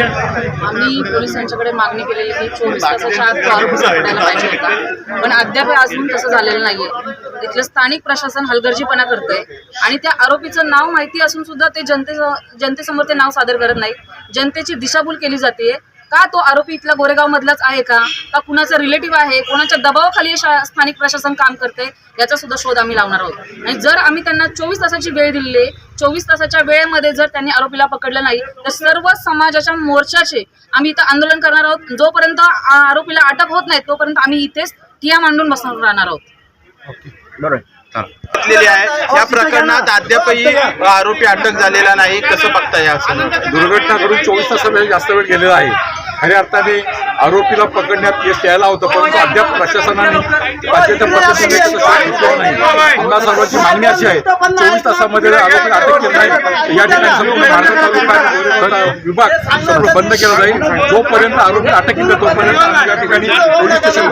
आम्ही पोलिसांच्याकडे मागणी केलेली की 24 तासाच्या आत तो आरोपी सापडायला पाहिजे होता, पण अद्याप अजून तसं झालेलं नाहीये. इथलं स्थानिक प्रशासन हलगर्जीपणा करतंय आणि त्या आरोपीचं नाव माहिती असून सुद्धा ते जनतेसमोर ते नाव सादर करत नाही. जनतेची दिशाभूल केली जाते. का तो आरोपी इथला गोरेगाव मधलाच आहे का कुणाचा रिलेटिव्ह आहे, कोणाच्या दबावाखाली स्थानिक प्रशासन काम करते, याचा सुद्धा शोध आम्ही लावणार आहोत. आणि जर आम्ही त्यांना 24 तासाची वेळ दिली, 24 तासाच्या वेळेमध्ये जर त्यांनी आरोपीला पकडलं नाही तर सर्व समाजाच्या मोर्चाचे आम्ही इथं आंदोलन करणार आहोत. जोपर्यंत आरोपीला अटक होत नाही तोपर्यंत आम्ही इथेच ठिय्या मांडून बसणार राहणार आहोत. बरोबर या प्रकरणात अद्यापही आरोपी अटक झालेला नाही. कसं बघता या दुर्घटना घडून 24 तासापेक्षा जास्त वेळ गेलेला आहे. खऱ्या अर्थाने आरोपीला पकडण्यात यश यायला होतं, परंतु अद्याप प्रशासनाने पाहिजे त्या पद्धतीने नाही. आमच्या सर्वांची मागणी अशी आहे 24 तासामध्ये आरोपीला अटक केली नाही या ठिकाणी संपूर्ण भारतात विभाग बंद केला जाईल. जोपर्यंत आरोपी अटक केला तोपर्यंत या ठिकाणी पोलीस स्टेशन